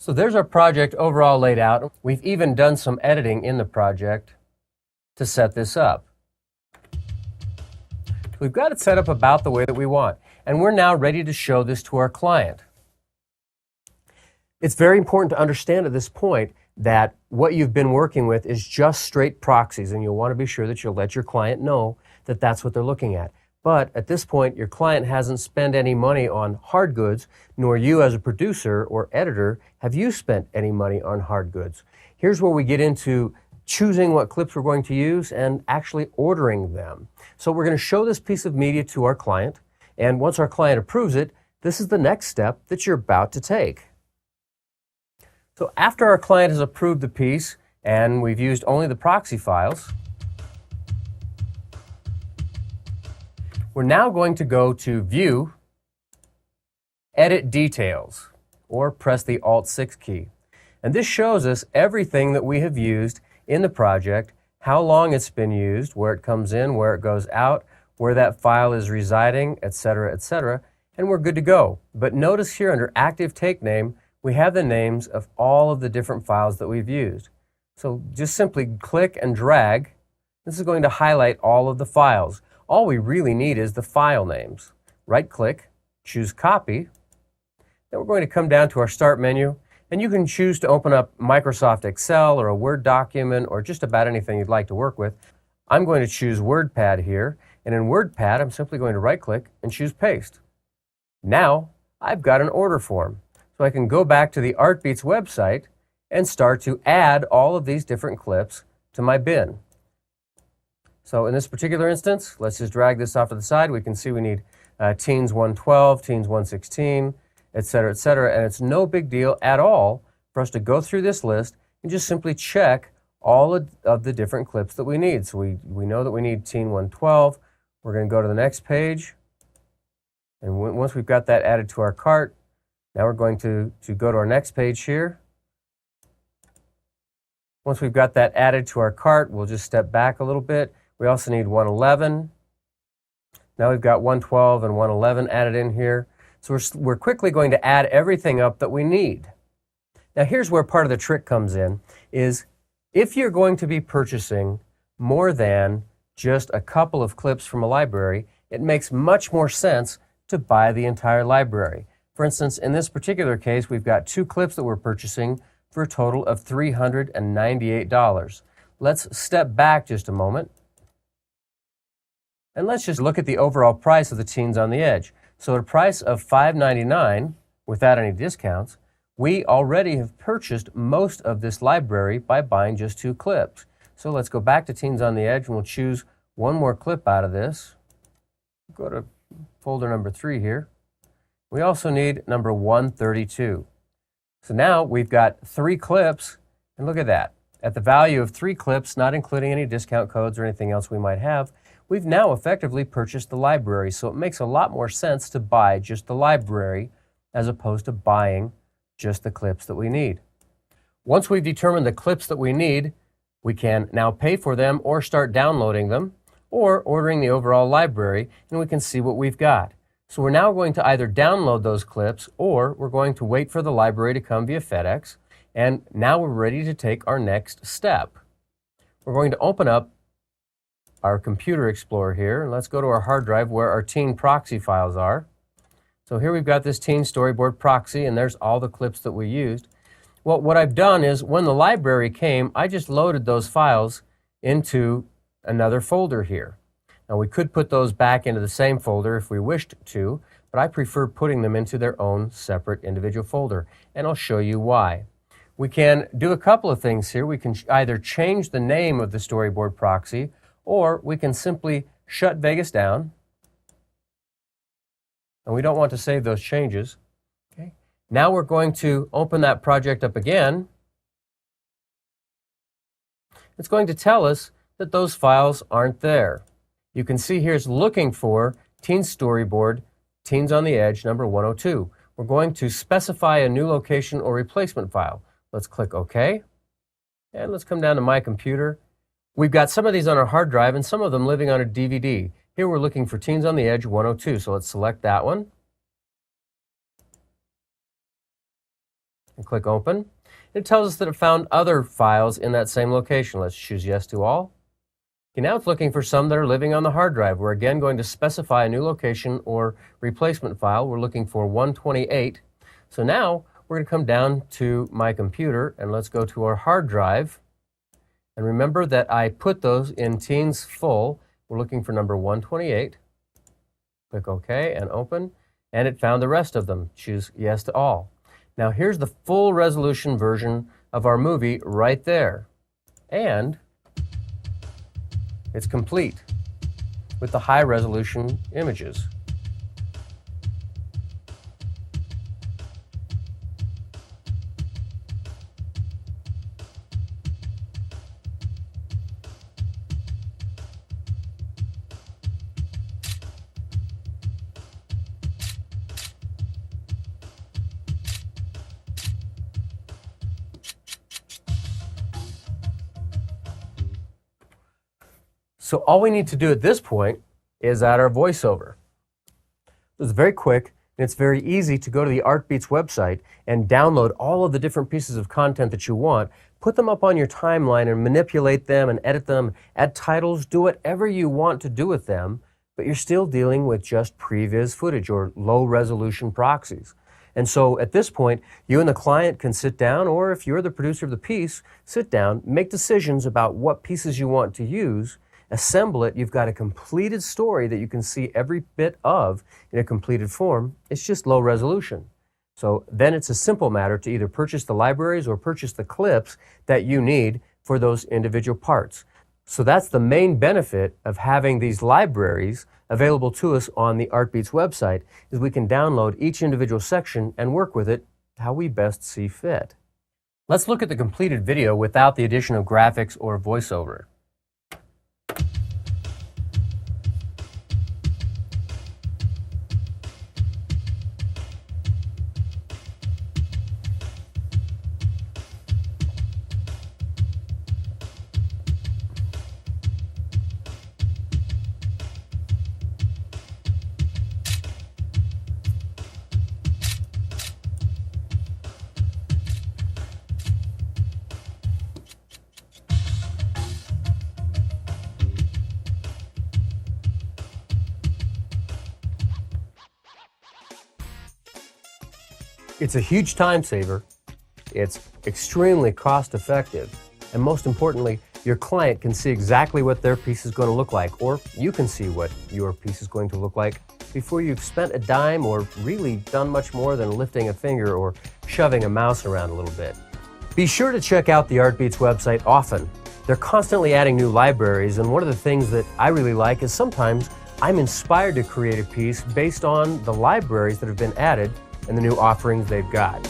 So there's our project overall laid out. We've even done some editing in the project to set this up. We've got it set up about the way that we want, and we're now ready to show this to our client. It's very important to understand at this point that what you've been working with is just straight proxies, and you'll want to be sure that you'll let your client know that that's what they're looking at. But at this point, your client hasn't spent any money on hard goods, nor you as a producer or editor have you spent any money on hard goods. Here's where we get into choosing what clips we're going to use and actually ordering them. So we're going to show this piece of media to our client, and once our client approves it, this is the next step that you're about to take. So after our client has approved the piece and we've used only the proxy files, we're now going to go to View, Edit Details, or press the Alt-6 key. And this shows us everything that we have used in the project, how long it's been used, where it comes in, where it goes out, where that file is residing, etc., and we're good to go. But notice here under Active Take Name, we have the names of all of the different files that we've used. So just simply click and drag. This is going to highlight all of the files. All we really need is the file names. Right-click, choose Copy. Then we're going to come down to our Start menu, and you can choose to open up Microsoft Excel or a Word document or just about anything you'd like to work with. I'm going to choose WordPad here, and in WordPad, I'm simply going to right-click and choose Paste. Now, I've got an order form. So I can go back to the Artbeats website and start to add all of these different clips to my bin. So in this particular instance, let's just drag this off to the side. We can see we need Teens 112, Teens 116, etc., and it's no big deal at all for us to go through this list and just simply check all of the different clips that we need. So we know that we need Teen 112. We're going to go to the next page, and once we've got that added to our cart, now we're going to go to our next page here. Once we've got that added to our cart, we'll just step back a little bit. We also need 111. Now we've got 112 and 111 added in here. So we're quickly going to add everything up that we need. Now here's where part of the trick comes in, is if you're going to be purchasing more than just a couple of clips from a library, it makes much more sense to buy the entire library. For instance, in this particular case, we've got 2 clips that we're purchasing for a total of $398. Let's step back just a moment, and let's just look at the overall price of the Teens on the Edge. So at a price of $5.99, without any discounts, we already have purchased most of this library by buying just 2 clips. So let's go back to Teens on the Edge, and we'll choose one more clip out of this. Go to folder number 3 here. We also need number 132. So now we've got 3 clips, and look at that. At the value of 3 clips, not including any discount codes or anything else we might have, we've now effectively purchased the library. So it makes a lot more sense to buy just the library as opposed to buying just the clips that we need. Once we've determined the clips that we need, we can now pay for them or start downloading them or ordering the overall library, and we can see what we've got. So we're now going to either download those clips or we're going to wait for the library to come via FedEx, and now we're ready to take our next step. We're going to open up our Computer Explorer here, and let's go to our hard drive where our Teen proxy files are. So here we've got this Teen Storyboard proxy, and there's all the clips that we used. Well, what I've done is when the library came, I just loaded those files into another folder here. Now we could put those back into the same folder if we wished to, but I prefer putting them into their own separate individual folder, and I'll show you why. We can do a couple of things here. We can either change the name of the storyboard proxy, or we can simply shut Vegas down, and we don't want to save those changes. Okay. Now we're going to open that project up again. It's going to tell us that those files aren't there. You can see here it's looking for Teen Storyboard, Teens on the Edge, number 102. We're going to specify a new location or replacement file. Let's click OK, and let's come down to My Computer. We've got some of these on our hard drive and some of them living on a DVD. Here we're looking for Teens on the Edge 102, so let's select that one. and click Open. It tells us that it found other files in that same location. Let's choose Yes to All. Okay, now it's looking for some that are living on the hard drive. We're again going to specify a new location or replacement file. We're looking for 128. So now we're going to come down to my computer and let's go to our hard drive. And remember that I put those in Teens Full. We're looking for number 128. Click OK and Open. And it found the rest of them. Choose Yes to All. Now here's the full resolution version of our movie right there. And it's complete with the high resolution images. So all we need to do at this point is add our voiceover. It's very quick and it's very easy to go to the ArtBeats website and download all of the different pieces of content that you want, put them up on your timeline and manipulate them and edit them, add titles, do whatever you want to do with them, but you're still dealing with just previs footage or low resolution proxies. And so at this point, you and the client can sit down, or if you're the producer of the piece, sit down, make decisions about what pieces you want to use, assemble it. You've got a completed story that you can see every bit of in a completed form. It's just low resolution. So then it's a simple matter to either purchase the libraries or purchase the clips that you need for those individual parts. So that's the main benefit of having these libraries available to us on the ArtBeats website, is we can download each individual section and work with it how we best see fit. Let's look at the completed video without the addition of graphics or voiceover. It's a huge time saver, it's extremely cost effective, and most importantly, your client can see exactly what their piece is going to look like, or you can see what your piece is going to look like before you've spent a dime or really done much more than lifting a finger or shoving a mouse around a little bit. Be sure to check out the ArtBeats website often. They're constantly adding new libraries, and one of the things that I really like is sometimes I'm inspired to create a piece based on the libraries that have been added and the new offerings they've got.